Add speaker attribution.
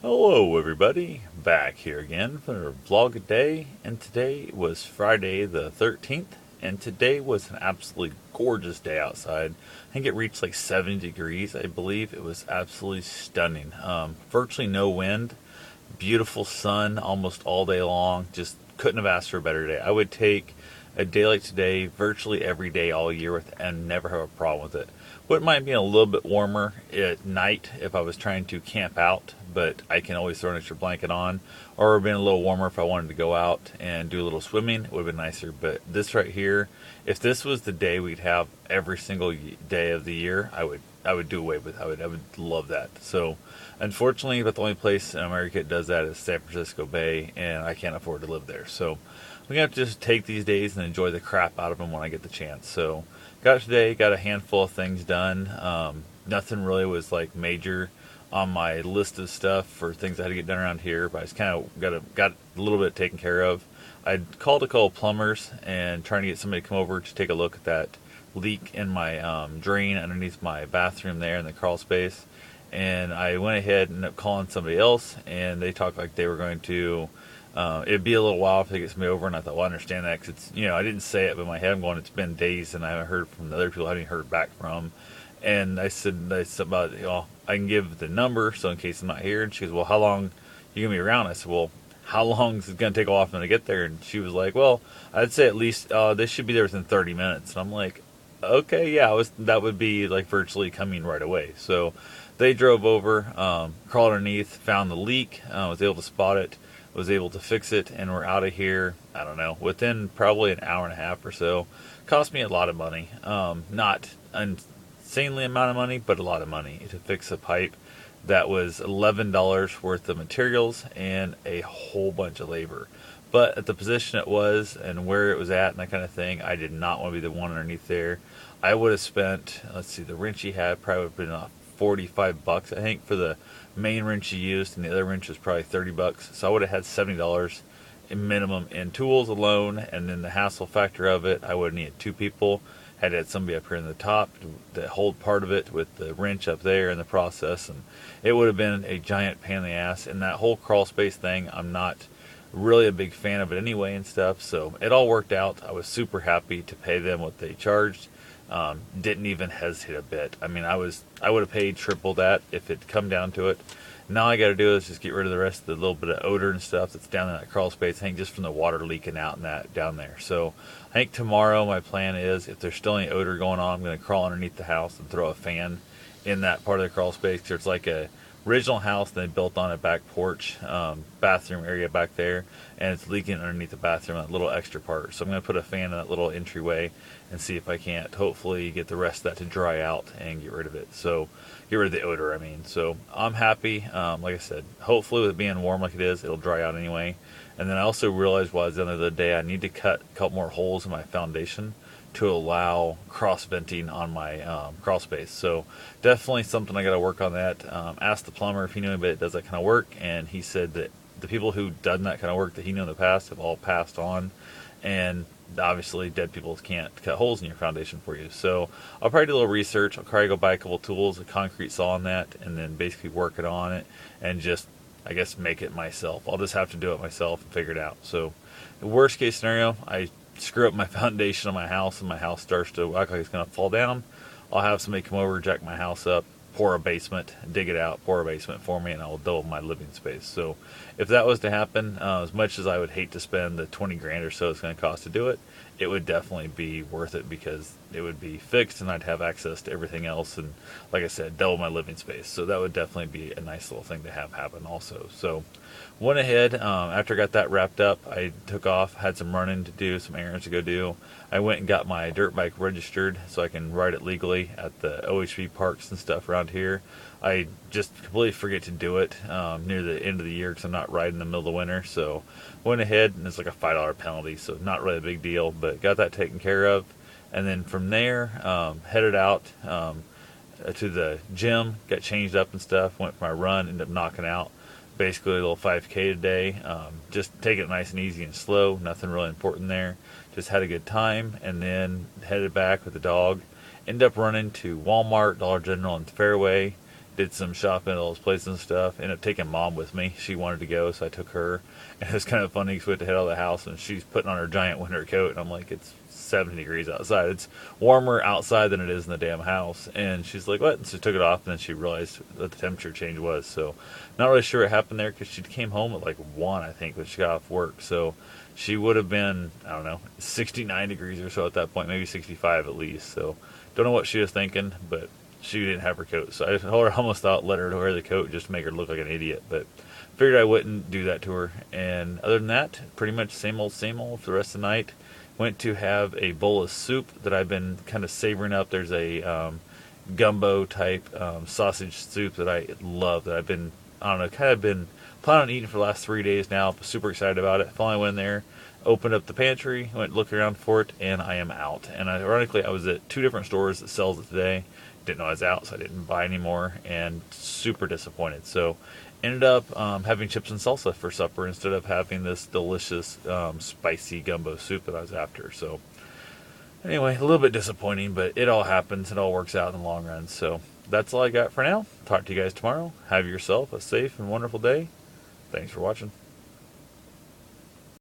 Speaker 1: Hello, everybody. Back here again for a vlog a day, and today was Friday the 13th, and today was an absolutely gorgeous day outside. I think it reached like 70 degrees, I believe. It was absolutely stunning. Virtually no wind, beautiful sun almost all day long. Just couldn't have asked for a better day. I would take a day like today virtually every day all year and never have a problem with it. Wouldn't mind being a little bit warmer at night if I was trying to camp out, but I can always throw an extra blanket on, or being a little warmer if I wanted to go out and do a little swimming. It would have been nicer. But this right here, if this was the day we'd have every single day of the year, I would do away with. I would love that. So, unfortunately, but the only place in America that does that is San Francisco Bay, and I can't afford to live there. So, we have to just take these days and enjoy the crap out of them when I get the chance. So, got a handful of things done. Nothing really was like major on my list of stuff for things I had to get done around here, but I just kind of got a little bit taken care of. I called a couple plumbers and trying to get somebody to come over to take a look at that leak in my drain underneath my bathroom there in the crawl space. And I went ahead and ended up calling somebody else, and they talked like they were going to. It'd be a little while if they get somebody over, and I thought, well, I understand that because it's, I didn't say it, but in my head I'm going, it's been days, and I haven't heard from the other people I haven't heard back from. And I said about, I can give the number, so in case I'm not here. And she goes, well, how long you gonna be around? I said, well, how long is it gonna take off to get there? And she was like, well, I'd say at least they should be there within 30 minutes. And I'm like, okay, yeah, that would be like virtually coming right away. So they drove over, crawled underneath, found the leak, was able to spot it, was able to fix it, and we're out of here. I don't know, within probably an hour and a half or so. Cost me a lot of money, not insanely amount of money, but a lot of money to fix a pipe that was $11 worth of materials and a whole bunch of labor. But at the position it was and where it was at and that kind of thing, I did not want to be the one underneath there. I would have spent, let's see, the wrench he had probably would have been $45, I think, for the main wrench he used, and the other wrench was probably $30. So I would have had $70 in minimum in tools alone, and then the hassle factor of it, I would have needed two people. Had somebody up here in the top to hold part of it with the wrench up there in the process, and it would have been a giant pain in the ass. And that whole crawl space thing, I'm not really a big fan of it anyway and stuff. So it all worked out. I was super happy to pay them what they charged. Didn't even hesitate a bit. I mean, I would have paid triple that if it come down to it. Now all I got to do is just get rid of the rest of the little bit of odor and stuff that's down in that crawl space. I think just from the water leaking out and that down there. So I think tomorrow my plan is, if there's still any odor going on, I'm going to crawl underneath the house and throw a fan in that part of the crawl space. Cause it's like a original house they built on a back porch, bathroom area back there, and it's leaking underneath the bathroom, that little extra part. So I'm going to put a fan in that little entryway and see if I can't hopefully get the rest of that to dry out and get rid of it. So get rid of the odor, I mean. So I'm happy. Like I said, hopefully with it being warm like it is, it'll dry out anyway. And then I also realized while I was down there the other day, I need to cut a couple more holes in my foundation to allow cross venting on my crawl space. So definitely something I got to work on that. Asked the plumber if he knew anybody that does that kind of work, and he said that the people who done that kind of work that he knew in the past have all passed on, and obviously dead people can't cut holes in your foundation for you. So I'll probably do a little research. I'll probably go buy a couple tools, a concrete saw on that, and then basically work it on it and just, I guess, make it myself. I'll just have to do it myself and figure it out. So the worst case scenario, I screw up my foundation on my house and my house starts to act like it's going to fall down. I'll have somebody come over, jack my house up, pour a basement, dig it out, pour a basement for me, and I will double my living space. So if that was to happen, as much as I would hate to spend the 20 grand or so it's going to cost to do it, it would definitely be worth it because it would be fixed and I'd have access to everything else, and like I said, double my living space. So that would definitely be a nice little thing to have happen also. So went ahead, after I got that wrapped up, I took off, had some running to do, some errands to go do. I went and got my dirt bike registered so I can ride it legally at the OHV parks and stuff around here. I just completely forget to do it near the end of the year because I'm not riding in the middle of the winter. So went ahead, and it's like a $5 penalty, so not really a big deal, but got that taken care of. And then from there, headed out to the gym, got changed up and stuff, went for my run, ended up knocking out basically a little 5K today. Just take it nice and easy and slow, nothing really important there. Just had a good time, and then headed back with the dog. Ended up running to Walmart, Dollar General, and Fairway. did some shopping at all those places and stuff. Ended up taking Mom with me. She wanted to go, so I took her. And it was kind of funny because we had to head out of the house, and she's putting on her giant winter coat, and I'm like, it's 70 degrees outside. It's warmer outside than it is in the damn house. And she's like, what? And so she took it off, and then she realized what the temperature change was. So not really sure what happened there because she came home at like 1, I think, when she got off work. So she would have been, I don't know, 69 degrees or so at that point, maybe 65 at least. So don't know what she was thinking, but she didn't have her coat. So I almost thought let her wear the coat just to make her look like an idiot. But figured I wouldn't do that to her. And other than that, pretty much same old for the rest of the night. Went to have a bowl of soup that I've been kind of savoring up. There's a gumbo type sausage soup that I love that I've been, I don't know, kind of been planning on eating for the last 3 days now. I'm super excited about it. Finally went in there, opened up the pantry, went looking around for it, and I am out. And ironically, I was at 2 different stores that sells it today. Didn't know I was out, so I didn't buy any more, and super disappointed. So ended up having chips and salsa for supper instead of having this delicious spicy gumbo soup that I was after. So anyway, a little bit disappointing, but it all happens. It all works out in the long run. So that's all I got for now. Talk to you guys tomorrow. Have yourself a safe and wonderful day. Thanks for watching.